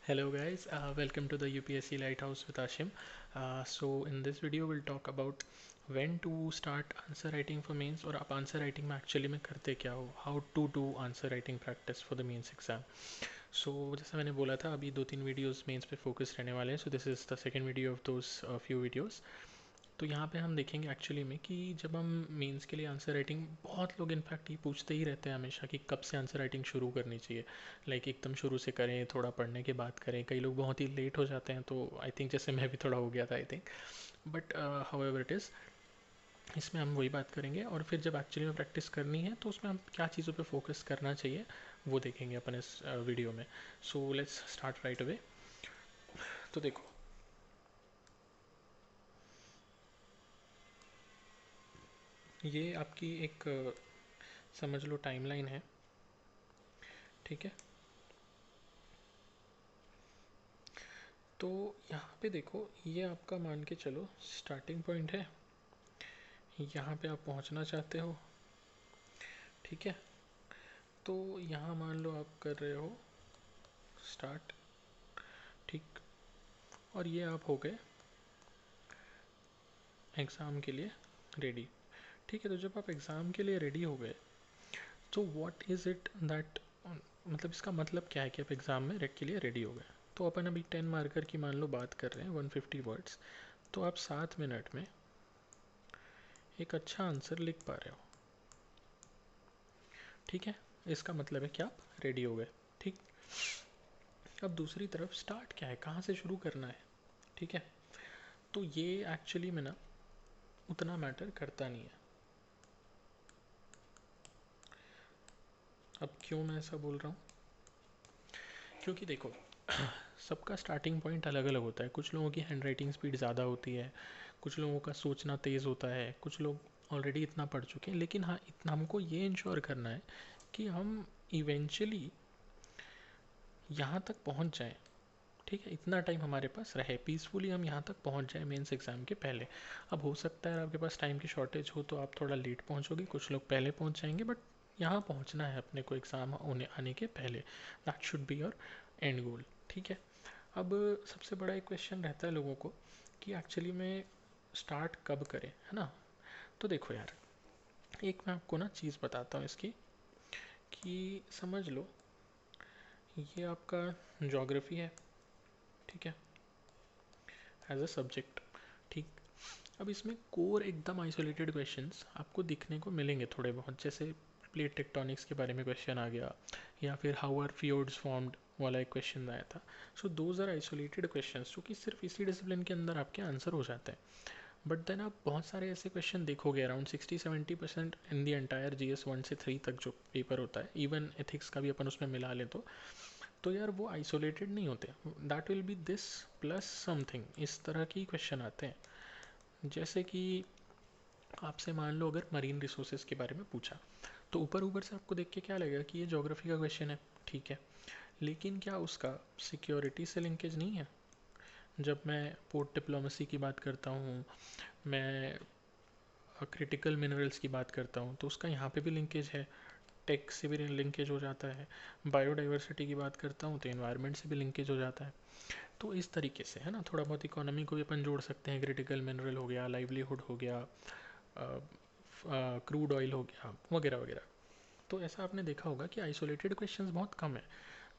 Hello guys, welcome to the UPSC Lighthouse with Ashim. So in this video we'll talk about when to start answer writing for mains और आप answer writing में actually में करते क्या हो, how to do answer writing practice for the mains exam. So जैसा मैंने बोला था अभी 2-3 वीडियोस मेंस पे फोकस रहने वाले हैं. So this is the second video of those few videos. तो यहाँ पे हम देखेंगे एक्चुअली में कि जब हम मेंस के लिए आंसर राइटिंग, बहुत लोग इनफैक्ट ये पूछते ही रहते हैं हमेशा कि कब से आंसर राइटिंग शुरू करनी चाहिए. लाइक एकदम शुरू से करें, थोड़ा पढ़ने के बाद करें. कई लोग बहुत ही लेट हो जाते हैं, तो आई थिंक जैसे मैं भी थोड़ा हो गया था I think. But however it is, इसमें हम वही बात करेंगे. और फिर जब एक्चुअली में प्रैक्टिस करनी है तो उसमें हम क्या चीज़ों पे फोकस करना चाहिए वो देखेंगे अपन इस वीडियो में. So let's start right away. तो देखो, ये आपकी एक समझ लो टाइमलाइन है, ठीक है. तो यहाँ पे देखो, ये आपका मान के चलो स्टार्टिंग पॉइंट है. यहाँ पे आप पहुँचना चाहते हो, ठीक है. तो यहाँ मान लो आप कर रहे हो स्टार्ट, ठीक. और ये आप हो गए एग्ज़ाम के लिए रेडी, ठीक है. तो जब आप एग्ज़ाम के लिए रेडी हो गए तो व्हाट इज़ इट दैट, मतलब इसका मतलब क्या है कि आप एग्ज़ाम में रेड के लिए रेडी हो गए. तो अपन अभी 10 मार्कर की मान लो बात कर रहे हैं, 150 वर्ड्स. तो आप 7 मिनट में एक अच्छा आंसर लिख पा रहे हो, ठीक है. इसका मतलब है कि आप रेडी हो गए, ठीक. अब दूसरी तरफ स्टार्ट क्या है, कहाँ से शुरू करना है, ठीक है. तो ये एक्चुअली में ना उतना मैटर करता नहीं है. अब क्यों मैं ऐसा बोल रहा हूँ, क्योंकि देखो सबका स्टार्टिंग पॉइंट अलग अलग होता है. कुछ लोगों की हैंड राइटिंग स्पीड ज़्यादा होती है, कुछ लोगों का सोचना तेज़ होता है, कुछ लोग ऑलरेडी इतना पढ़ चुके हैं. लेकिन हाँ, इतना हमको ये इंश्योर करना है कि हम इवेंचुअली यहाँ तक पहुँच जाएं, ठीक है. इतना टाइम हमारे पास रहे, पीसफुली हम यहाँ तक पहुँच जाए मेंस एग्ज़ाम के पहले. अब हो सकता है आपके पास टाइम की शॉर्टेज हो तो आप थोड़ा लेट पहुँचोगे, कुछ लोग पहले पहुँच जाएंगे. बट यहाँ पहुँचना है अपने को एग्ज़ाम होने आने के पहले. That should be your end goal, ठीक है. अब सबसे बड़ा एक क्वेश्चन रहता है लोगों को कि एक्चुअली में स्टार्ट कब करें, है ना. तो देखो यार, एक मैं आपको ना चीज़ बताता हूँ इसकी, कि समझ लो ये आपका ज्योग्राफी है, ठीक है, एज अ सब्जेक्ट, ठीक. अब इसमें कोर एकदम आइसोलेटेड क्वेश्चंस आपको दिखने को मिलेंगे थोड़े बहुत, जैसे प्लेट टेक्टोनिक्स के बारे में क्वेश्चन आ गया, या फिर हाउ आर फियोर्ड्स फॉर्म्ड वाला एक क्वेश्चन आया था. So those are isolated questions जो कि सिर्फ इसी डिसिप्लिन के अंदर आपके आंसर हो जाते हैं. बट देन आप बहुत सारे ऐसे क्वेश्चन देखोगे, around 60-70% in the entire GS 1 से 3 तक जो पेपर होता है, इवन एथिक्स का भी अपन उसमें मिला लें तो यार वो आइसोलेटेड नहीं होते. That will be this plus something, इस तरह की क्वेश्चन आते हैं. जैसे कि आपसे मान लो अगर मरीन रिसोर्सेज के बारे में पूछा, तो ऊपर ऊपर से आपको देख के क्या लगेगा कि ये ज्योग्राफी का क्वेश्चन है, ठीक है. लेकिन क्या उसका सिक्योरिटी से लिंकेज नहीं है. जब मैं पोर्ट डिप्लोमेसी की बात करता हूँ, मैं क्रिटिकल मिनरल्स की बात करता हूँ, तो उसका यहाँ पे भी लिंकेज है, टेक से भी लिंकेज हो जाता है. बायोडाइवर्सिटी की बात करता हूँ तो इन्वायरमेंट से भी लिंकेज हो जाता है. तो इस तरीके से है ना, थोड़ा बहुत इकोनॉमी को भी अपन जोड़ सकते हैं. क्रिटिकल मिनरल हो गया, लाइवलीहुड हो गया, क्रूड ऑयल हो गया, वगैरह वगैरह. तो ऐसा आपने देखा होगा कि आइसोलेटेड क्वेश्चंस बहुत कम है.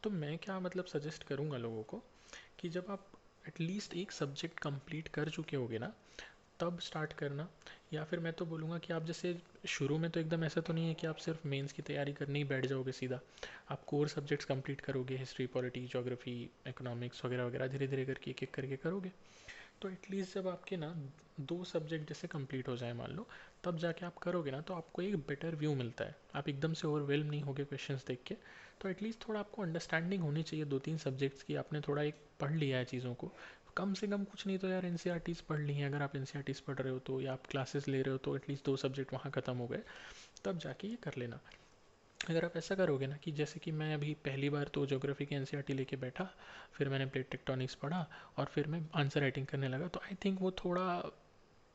तो मैं क्या मतलब सजेस्ट करूँगा लोगों को कि जब आप एटलीस्ट एक सब्जेक्ट कंप्लीट कर चुके होगे ना, तब स्टार्ट करना. या फिर मैं तो बोलूँगा कि आप जैसे शुरू में तो एकदम ऐसा तो नहीं है कि आप सिर्फ मेंस की तैयारी करने ही बैठ जाओगे सीधा. आप कोर सब्जेक्ट्स कंप्लीट करोगे, हिस्ट्री, पॉलिटी, ज्योग्राफी, इकोनॉमिक्स वगैरह वगैरह, धीरे धीरे करके एक एक करके करोगे. तो एटलीस्ट जब आपके ना 2 सब्जेक्ट जैसे कंप्लीट हो जाए मान लो, तब जाके आप करोगे ना, तो आपको एक बेटर व्यू मिलता है. आप एकदम से ओवरवेलम नहीं होगे क्वेश्चंस देख के. तो एटलीस्ट थोड़ा आपको अंडरस्टैंडिंग होनी चाहिए 2-3 सब्जेक्ट्स की. आपने थोड़ा एक पढ़ लिया है चीज़ों को, कम से कम कुछ नहीं तो यार NCERTs पढ़ ली हैं. अगर आप NCERTs पढ़ रहे हो तो, या आप क्लासेस ले रहे हो तो एटलीस्ट 2 सब्जेक्ट वहाँ ख़त्म हो गए, तब जाके ये कर लेना. अगर आप ऐसा करोगे ना, कि जैसे कि मैं अभी पहली बार तो ज्योग्राफी के NCERT लेके बैठा, फिर मैंने प्लेट टेक्टोनिक्स पढ़ा, और फिर मैं आंसर राइटिंग करने लगा, तो आई थिंक वो थोड़ा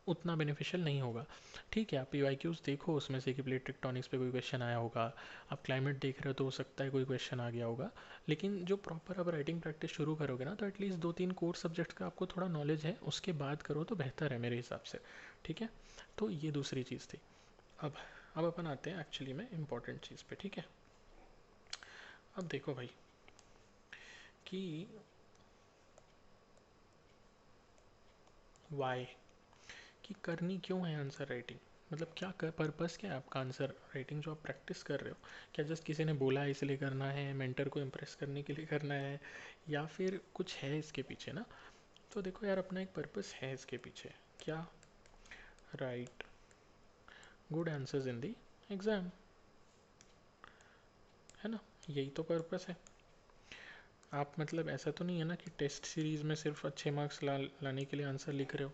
उतना बेनिफिशियल नहीं होगा। ठीक है, आप पीवाईक्यूज देखो, उसमें से कि प्लेट टेक्टोनिक्स पे कोई क्वेश्चन आया होगा, आप क्लाइमेट देख रहे हो तो हो सकता है कोई क्वेश्चन आ गया होगा। लेकिन जो प्रॉपर आप राइटिंग प्रैक्टिस शुरू करोगे ना, तो एटलीस्ट 2-3 कोर सब्जेक्ट्स का आपको थोड़ा नॉलेज है, उसके बाद करो तो बेहतर है मेरे हिसाब से। ठीक है, तो ये दूसरी चीज़ थी। अब अब अपन आते हैं एक्चुअली में इम्पोर्टेंट चीज़ पे। ठीक है, अब देखो भाई कि वाई, कि करनी क्यों है आंसर राइटिंग, मतलब क्या पर्पस क्या है आपका आंसर राइटिंग जो आप प्रैक्टिस कर रहे हो। क्या जस्ट किसी ने बोला है इसलिए करना है, मेंटर को इम्प्रेस करने के लिए करना है, या फिर कुछ है इसके पीछे ना। तो देखो यार, अपना एक पर्पस है इसके पीछे। क्या? Right good answers in the exam, है ना, यही तो पर्पस है। आप मतलब ऐसा तो नहीं है ना कि टेस्ट सीरीज़ में सिर्फ अच्छे मार्क्स लाने के लिए आंसर लिख रहे हो,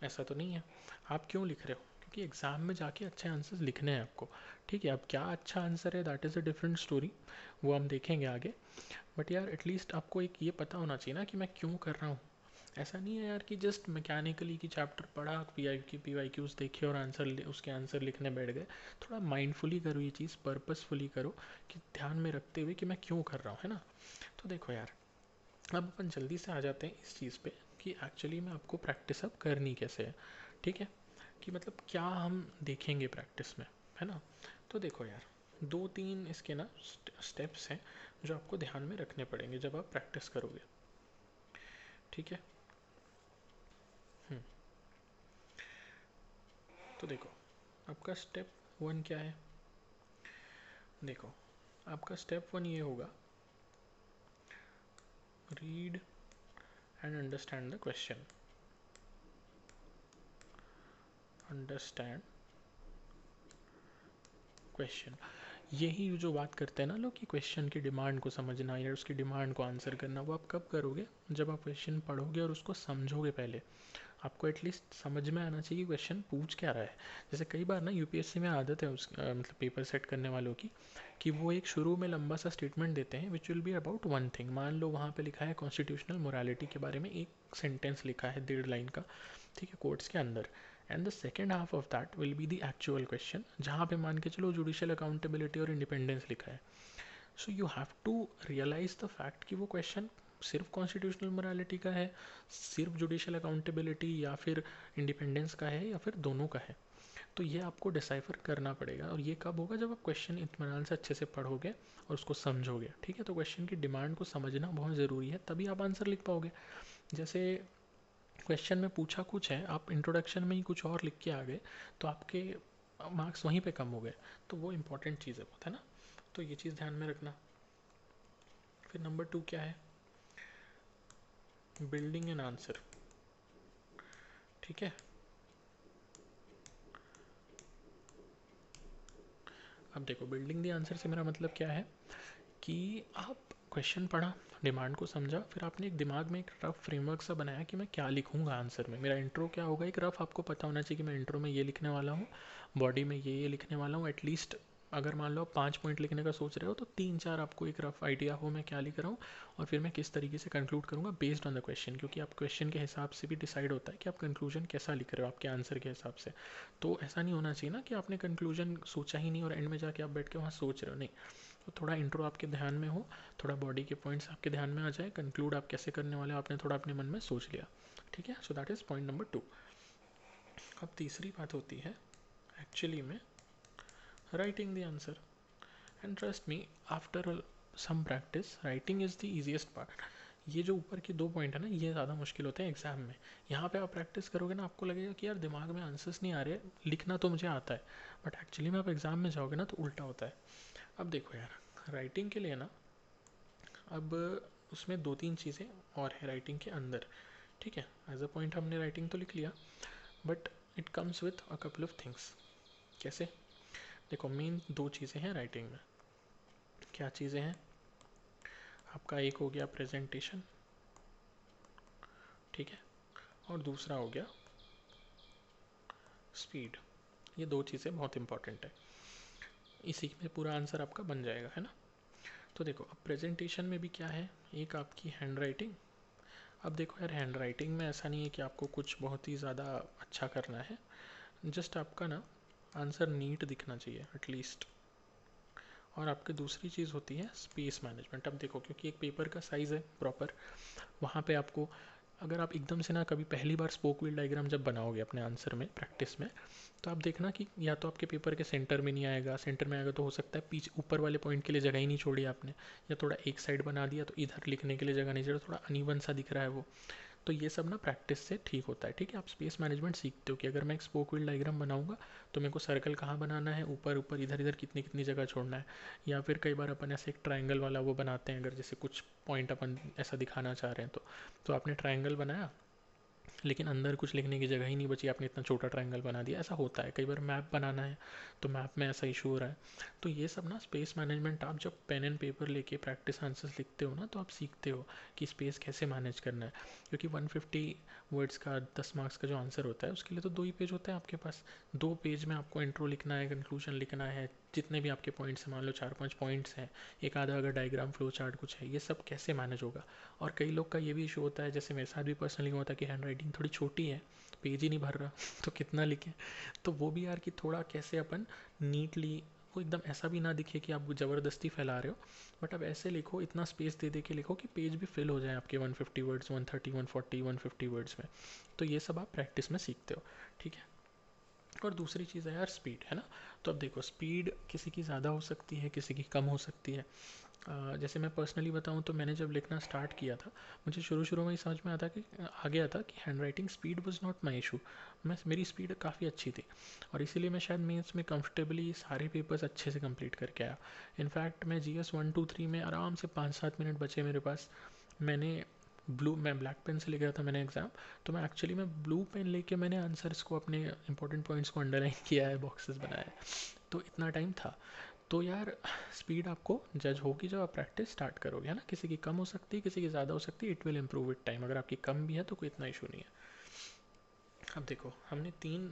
ऐसा तो नहीं है। आप क्यों लिख रहे हो? क्योंकि एग्ज़ाम में जाके अच्छे आंसर्स लिखने हैं आपको। ठीक है, अब क्या अच्छा आंसर है that is a different story, वो हम देखेंगे आगे। बट यार एटलीस्ट आपको एक ये पता होना चाहिए ना कि मैं क्यों कर रहा हूँ। ऐसा नहीं है यार कि जस्ट मैकेनिकली की चैप्टर पढ़ा, पी वाई क्यूज़ देखे और उसके आंसर लिखने बैठ गए। थोड़ा माइंडफुली करो ये चीज़, पर्पसफुली करो, कि ध्यान में रखते हुए कि मैं क्यों कर रहा हूँ, है ना। तो देखो यार, अब अपन जल्दी से आ जाते हैं इस चीज़ पे कि एक्चुअली में आपको प्रैक्टिस अब करनी कैसे है। ठीक है, कि मतलब क्या हम देखेंगे प्रैक्टिस में, है ना। तो देखो यार, 2-3 इसके ना स्टेप्स हैं जो आपको ध्यान में रखने पड़ेंगे जब आप प्रैक्टिस करोगे। ठीक है, हम्म, तो देखो, आपका स्टेप 1 क्या है। देखो, आपका स्टेप 1 ये होगा, read and understand the question. Understand question, यही जो बात करते हैं ना लोग कि क्वेश्चन की डिमांड को समझना या उसकी डिमांड को आंसर करना, वो आप कब करोगे? जब आप क्वेश्चन पढ़ोगे और उसको समझोगे पहले। आपको एटलीस्ट समझ में आना चाहिए कि क्वेश्चन पूछ क्या रहा है। जैसे कई बार ना यूपीएससी में आदत है मतलब पेपर सेट करने वालों की, कि वो एक शुरू में लंबा सा स्टेटमेंट देते हैं which will be about one thing. मान लो वहाँ पे लिखा है कॉन्स्टिट्यूशनल मोरालिटी के बारे में एक सेंटेंस लिखा है 1.5 लाइन का, ठीक है, कोर्ट्स के अंदर। And the second half of that will be the actual question, जहाँ पे मान के चलो जुडिशियल अकाउंटेबिलिटी और इंडिपेंडेंस लिखा है। So you have to realise the fact कि वो क्वेश्चन सिर्फ कॉन्स्टिट्यूशनल मोरालिटी का है, सिर्फ जुडिशियल अकाउंटेबिलिटी या फिर इंडिपेंडेंस का है, या फिर दोनों का है। तो ये आपको डिसाइफर करना पड़ेगा, और ये कब होगा? जब आप क्वेश्चन इत्मीनान से अच्छे से पढ़ोगे और उसको समझोगे। ठीक है, तो क्वेश्चन की डिमांड को समझना बहुत ज़रूरी है, तभी आप आंसर लिख पाओगे। जैसे क्वेश्चन में पूछा कुछ है, आप इंट्रोडक्शन में ही कुछ और लिख के आ गए, तो आपके मार्क्स वहीं पे कम हो गए। तो वो इम्पोर्टेंट चीज़ है, बहुत है ना। तो ये चीज़ ध्यान में रखना। फिर नंबर 2 क्या है? Building an answer. ठीक है, अब देखो, बिल्डिंग द आंसर से मेरा मतलब क्या है कि आप क्वेश्चन पढ़ा, डिमांड को समझा, फिर आपने एक दिमाग में एक रफ फ्रेमवर्क सा बनाया कि मैं क्या लिखूंगा आंसर में, मेरा इंट्रो क्या होगा। एक रफ आपको पता होना चाहिए कि मैं इंट्रो में ये लिखने वाला हूँ, बॉडी में ये लिखने वाला हूँ। एटलीस्ट अगर मान लो आप 5 पॉइंट लिखने का सोच रहे हो, तो 3-4 आपको एक रफ आइडिया हो मैं क्या लिख रहा हूँ, और फिर मैं किस तरीके से कंक्लूड करूँगा बेस्ड ऑन द क्वेश्चन। क्योंकि आप क्वेश्चन के हिसाब से भी डिसाइड होता है कि आप कंक्लूजन कैसा लिख रहे हो आपके आंसर के हिसाब से। तो ऐसा नहीं होना चाहिए ना कि आपने कंक्लूजन सोचा ही नहीं और एंड में जाके आप बैठ के वहाँ सोच रहे हो, नहीं। तो थोड़ा इंट्रो आपके ध्यान में हो, थोड़ा बॉडी के पॉइंट्स आपके ध्यान में आ जाए, कंक्लूड आप कैसे करने वाले हो आपने थोड़ा अपने मन में सोच लिया। ठीक है, so that is point number 2। अब तीसरी बात होती है एक्चुअली में writing the answer. And trust me, after some practice writing is the easiest part. ये जो ऊपर के 2 पॉइंट है ना, ये ज़्यादा मुश्किल होते हैं एग्जाम में। यहाँ पे आप प्रैक्टिस करोगे ना, आपको लगेगा कि यार दिमाग में आंसर्स नहीं आ रहे, लिखना तो मुझे आता है। बट एक्चुअली में आप एग्जाम में जाओगे ना, तो उल्टा होता है। अब देखो यार, राइटिंग के लिए ना, अब उसमें 2-3 चीज़ें और है राइटिंग के अंदर। ठीक है, एज अ पॉइंट हमने राइटिंग तो लिख लिया, but it comes with a couple of things. कैसे? देखो, मेन 2 चीज़ें हैं राइटिंग में। क्या चीज़ें हैं? आपका एक हो गया प्रेजेंटेशन, ठीक है, और दूसरा हो गया स्पीड। ये 2 चीज़ें बहुत इंपॉर्टेंट है, इसी में पूरा आंसर आपका बन जाएगा, है ना। तो देखो, अब प्रेजेंटेशन में भी क्या है, एक आपकी हैंड राइटिंग, अब देखो यार, हैंड राइटिंग में ऐसा नहीं है कि आपको कुछ बहुत ही ज़्यादा अच्छा करना है, जस्ट आपका ना आंसर नीट दिखना चाहिए एटलीस्ट। और आपकी दूसरी चीज़ होती है स्पेस मैनेजमेंट। अब देखो, क्योंकि एक पेपर का साइज़ है प्रॉपर, वहाँ पे आपको, अगर आप एकदम से ना कभी पहली बार स्पोक व्हील डायग्राम जब बनाओगे अपने आंसर में प्रैक्टिस में, तो आप देखना कि या तो आपके पेपर के सेंटर में नहीं आएगा, सेंटर में आएगा तो हो सकता है पीछे ऊपर वाले पॉइंट के लिए जगह ही नहीं छोड़ी आपने, या थोड़ा एक साइड बना दिया तो इधर लिखने के लिए जगह नहीं छोड़ा, थोड़ा अनइवन सा दिख रहा है वो। तो ये सब ना प्रैक्टिस से ठीक होता है, ठीक है। आप स्पेस मैनेजमेंट सीखते हो कि अगर मैं एक स्पोक व्हील डायग्राम बनाऊंगा तो मेरे को सर्कल कहाँ बनाना है, ऊपर ऊपर इधर इधर कितनी कितनी जगह छोड़ना है। या फिर कई बार अपन ऐसे एक ट्रायंगल वाला वो बनाते हैं, अगर जैसे कुछ पॉइंट अपन ऐसा दिखाना चाह रहे हैं तो आपने ट्रायंगल बनाया लेकिन अंदर कुछ लिखने की जगह ही नहीं बची, आपने इतना छोटा ट्रायंगल बना दिया। ऐसा होता है कई बार। मैप बनाना है तो मैप में ऐसा इशू हो रहा है। तो ये सब ना स्पेस मैनेजमेंट, आप जब पेन एंड पेपर लेके प्रैक्टिस आंसर्स लिखते हो ना, तो आप सीखते हो कि स्पेस कैसे मैनेज करना है। क्योंकि 150 वर्ड्स का 10 मार्क्स का जो आंसर होता है उसके लिए तो 2 ही पेज होते हैं आपके पास। 2 पेज में आपको इंट्रो लिखना है, कंक्लूजन लिखना है, जितने भी आपके पॉइंट्स हैं, मान लो 4-5 पॉइंट्स हैं, एक आधा अगर डायग्राम फ्लो चार्ट कुछ है, ये सब कैसे मैनेज होगा। और कई लोग का ये भी इशू होता है, जैसे मेरे साथ भी पर्सनली हुआ था कि हैंड राइटिंग थोड़ी छोटी है, पेज ही नहीं भर रहा तो कितना लिखें। तो वो भी यार कि थोड़ा कैसे अपन नीटली, वो एकदम ऐसा भी ना दिखे कि आप ज़बरदस्ती फैला रहे हो, बट अब ऐसे लिखो, इतना स्पेस दे दे के लिखो कि पेज भी फिल हो जाए आपके 150 वर्ड्स, 130, 140, 150 वर्ड्स में। तो ये सब आप प्रैक्टिस में सीखते हो, ठीक है। और दूसरी चीज़ है यार स्पीड, है ना। तो अब देखो, स्पीड किसी की ज़्यादा हो सकती है, किसी की कम हो सकती है। जैसे मैं पर्सनली बताऊँ तो मैंने जब लिखना स्टार्ट किया था, मुझे शुरू शुरू में ही समझ में आता कि आ गया था कि hand writing speed was not my issue. मेरी स्पीड काफ़ी अच्छी थी और इसीलिए मैं शायद मेंस में कंफर्टेबली सारे पेपर्स अच्छे से कंप्लीट करके आया। इनफैक्ट मैं GS 1 2 3 में आराम से 5-7 मिनट बचे मेरे पास, मैंने मैं ब्लैक पेन से लिख रहा था मैंने एग्ज़ाम, तो मैं एक्चुअली मैं ब्लू पेन लेके मैंने आंसर्स को, अपने इंपॉर्टेंट पॉइंट्स को अंडरलाइन किया है, बॉक्सेस बनाया है। तो इतना टाइम था। तो यार स्पीड आपको जज होगी जब आप प्रैक्टिस स्टार्ट करोगे, है ना। किसी की कम हो सकती है, किसी की ज़्यादा हो सकती है, it will improve with time. अगर आपकी कम भी है तो कोई इतना इशू नहीं है। अब देखो, हमने 3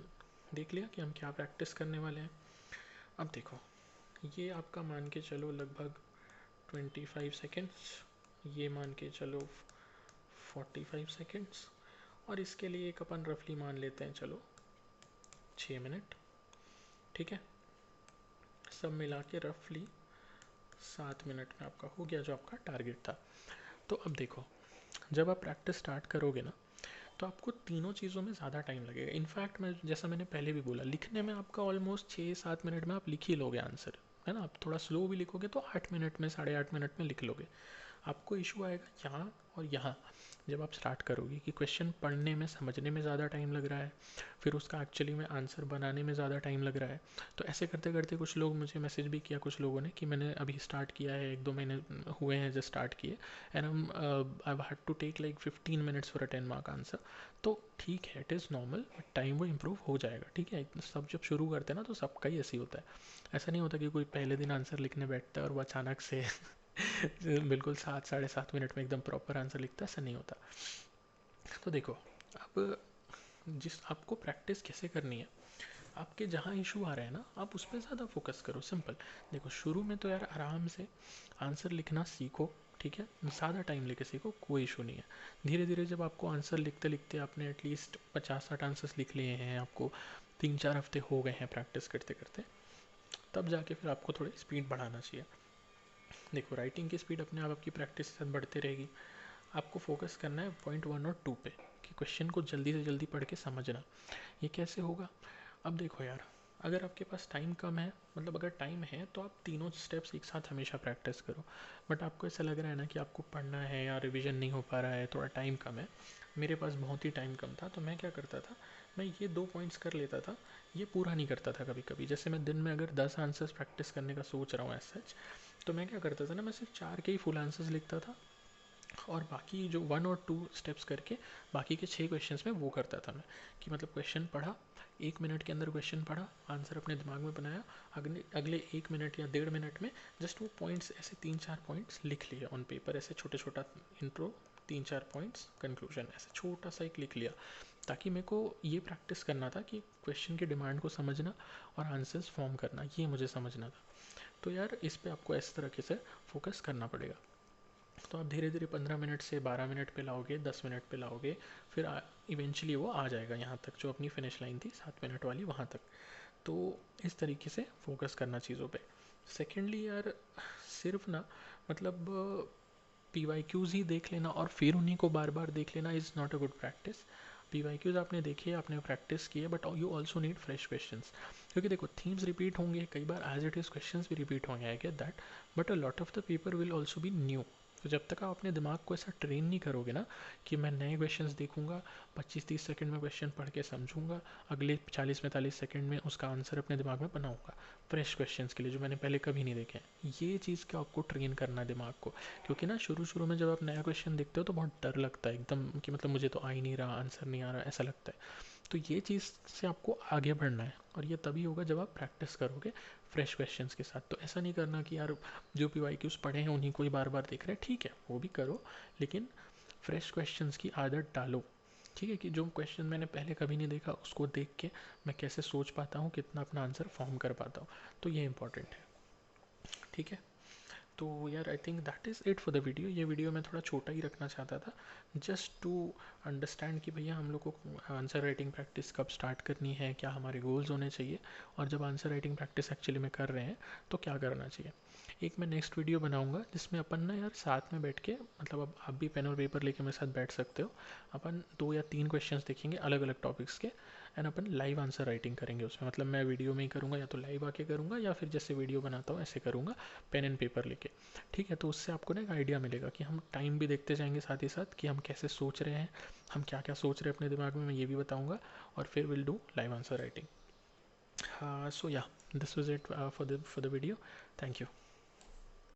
देख लिया कि हम क्या प्रैक्टिस करने वाले हैं। अब देखो, ये आपका मान के चलो लगभग 25 सेकेंड्स, ये मान के चलो 45 सेकेंड्स, और इसके लिए एक अपन रफली मान लेते हैं चलो 6 मिनट, ठीक है। सब मिला के रफली 7 मिनट में आपका हो गया जो आपका टारगेट था। तो अब देखो, जब आप प्रैक्टिस स्टार्ट करोगे ना, तो आपको तीनों चीज़ों में ज़्यादा टाइम लगेगा। इनफैक्ट मैं, जैसा मैंने पहले भी बोला, लिखने में आपका ऑलमोस्ट 6-7 मिनट में आप लिख ही लोगे आंसर, है ना। आप थोड़ा स्लो भी लिखोगे तो 8 मिनट में, 8.5 मिनट में लिख लोगे। आपको इशू आएगा यहाँ और यहाँ, जब आप स्टार्ट करोगे कि क्वेश्चन पढ़ने में, समझने में ज़्यादा टाइम लग रहा है, फिर उसका एक्चुअली में आंसर बनाने में ज़्यादा टाइम लग रहा है। तो ऐसे करते करते कुछ लोग, मुझे मैसेज भी किया कुछ लोगों ने कि मैंने अभी स्टार्ट किया है, 1-2 महीने हुए हैं जब स्टार्ट किए, and I had to take like 15 minutes for a 10 mark answer. तो ठीक है, it is normal, but time वो इम्प्रूव हो जाएगा, ठीक है। सब जब शुरू करते हैं ना तो सबका ही ऐसे ही होता है। ऐसा नहीं होता कि कोई पहले दिन आंसर लिखने बैठता है और वो अचानक से बिल्कुल 7-7.5 मिनट में एकदम प्रॉपर आंसर लिखता है, ऐसा नहीं होता। तो देखो, अब जिस आपको प्रैक्टिस कैसे करनी है, आपके जहाँ इशू आ रहा है ना, आप उस पर ज़्यादा फोकस करो, सिंपल। देखो, शुरू में तो यार आराम से आंसर लिखना सीखो, ठीक है। ज़्यादा टाइम लेके सीखो, कोई इशू नहीं है। धीरे धीरे जब आपको आंसर लिखते लिखते आपने एटलीस्ट 50-60 आंसर्स लिख लिए हैं, आपको 3-4 हफ्ते हो गए हैं प्रैक्टिस करते करते, तब जाके फिर आपको थोड़ी स्पीड बढ़ाना चाहिए। देखो, राइटिंग की स्पीड अपने आप आपकी प्रैक्टिस के साथ बढ़ती रहेगी। आपको फोकस करना है पॉइंट 1 और 2 पे, कि क्वेश्चन को जल्दी से जल्दी पढ़ के समझना। ये कैसे होगा। अब देखो यार, अगर आपके पास टाइम कम है, मतलब अगर टाइम है तो आप तीनों स्टेप्स एक साथ हमेशा प्रैक्टिस करो। बट आपको ऐसा लग रहा है ना कि आपको पढ़ना है या रिवीजन नहीं हो पा रहा है, थोड़ा टाइम कम है, मेरे पास बहुत ही टाइम कम था, तो मैं क्या करता था, मैं ये 2 पॉइंट्स कर लेता था, ये पूरा नहीं करता था कभी कभी। जैसे मैं दिन में अगर 10 आंसर्स प्रैक्टिस करने का सोच रहा हूँ एज सच, तो मैं क्या करता था ना, मैं सिर्फ 4 के ही फुल आंसर्स लिखता था, और बाकी जो 1 और 2 स्टेप्स करके बाकी के 6 क्वेश्चंस में वो करता था मैं, कि मतलब क्वेश्चन पढ़ा, 1 मिनट के अंदर क्वेश्चन पढ़ा, आंसर अपने दिमाग में बनाया, अगले अगले 1 मिनट या 1.5 मिनट में जस्ट वो पॉइंट्स, ऐसे 3-4 पॉइंट्स लिख लिए ऑन पेपर, ऐसे छोटे छोटा इंट्रो, 3-4 पॉइंट्स, कंक्लूजन, ऐसे छोटा सा एक लिख लिया, ताकि मेरे को ये प्रैक्टिस करना था कि क्वेश्चन की डिमांड को समझना और आंसर्स फॉर्म करना, ये मुझे समझना था। तो यार इस पे आपको इस तरीके से फोकस करना पड़ेगा। तो आप धीरे धीरे 15 मिनट से 12 मिनट पे लाओगे, 10 मिनट पे लाओगे, फिर इवेंचुअली वो आ जाएगा यहाँ तक, जो अपनी फिनिश लाइन थी 7 मिनट वाली वहाँ तक। तो इस तरीके से फोकस करना चीज़ों पे। सेकेंडली यार, सिर्फ ना मतलब पी वाई क्यूज़ ही देख लेना और फिर उन्हीं को बार बार देख लेना is not a good practice. P Y Qs आपने देखे, आपने प्रैक्टिस किए, but you also need fresh questions. क्योंकि देखो थीम्स रिपीट होंगे, कई बार एज इट इज़ क्वेश्चंस भी रिपीट होंगे, I get that, but a lot of the paper will also be new. तो जब तक आप अपने दिमाग को ऐसा ट्रेन नहीं करोगे ना कि मैं नए क्वेश्चंस देखूंगा, 25-30 सेकंड में क्वेश्चन पढ़ के समझूंगा, अगले 40-45 सेकंड में उसका आंसर अपने दिमाग में बनाऊंगा फ्रेश क्वेश्चंस के लिए जो मैंने पहले कभी नहीं देखे हैं, ये चीज़ का आपको ट्रेन करना है दिमाग को। क्योंकि ना शुरू शुरू में जब आप नया क्वेश्चन देखते हो तो बहुत डर लगता है एकदम, कि मतलब मुझे तो आ ही नहीं रहा, आंसर नहीं आ रहा, ऐसा लगता है। तो ये चीज़ से आपको आगे बढ़ना है, और ये तभी होगा जब आप प्रैक्टिस करोगे फ्रेश क्वेश्चंस के साथ। तो ऐसा नहीं करना कि यार जो पी वाई क्यूज़ पढ़े हैं उन्हीं को ही बार बार देख रहे हैं, ठीक है वो भी करो, लेकिन फ्रेश क्वेश्चंस की आदत डालो। ठीक है, कि जो क्वेश्चन मैंने पहले कभी नहीं देखा उसको देख के मैं कैसे सोच पाता हूँ, कितना अपना आंसर फॉर्म कर पाता हूँ, तो ये इंपॉर्टेंट है। ठीक है, तो यार I think that is it for the video. ये वीडियो मैं थोड़ा छोटा ही रखना चाहता था, जस्ट टू अंडरस्टैंड कि भैया हम लोग को आंसर राइटिंग प्रैक्टिस कब स्टार्ट करनी है, क्या हमारे गोल्स होने चाहिए, और जब आंसर राइटिंग प्रैक्टिस एक्चुअली में कर रहे हैं तो क्या करना चाहिए। एक मैं नेक्स्ट वीडियो बनाऊंगा जिसमें अपन ना यार साथ में बैठ के, मतलब अब आप भी पेन और पेपर लेके मेरे साथ बैठ सकते हो, अपन 2 या 3 क्वेश्चंस देखेंगे अलग अलग टॉपिक्स के, and upon live answer writing करेंगे उसमें। मतलब मैं वीडियो में ही करूँगा, या तो लाइव आके करूँगा, या फिर जैसे वीडियो बनाता हूँ ऐसे करूँगा पेन एंड पेपर लेके। ठीक है, तो उससे आपको ना एक आइडिया मिलेगा कि हम टाइम भी देखते जाएंगे साथ ही साथ, कि हम कैसे सोच रहे हैं, हम क्या क्या सोच रहे हैं अपने दिमाग में, मैं ये भी बताऊँगा, और फिर will do live answer writing. हाँ, सो या this was it for the video. Thank you.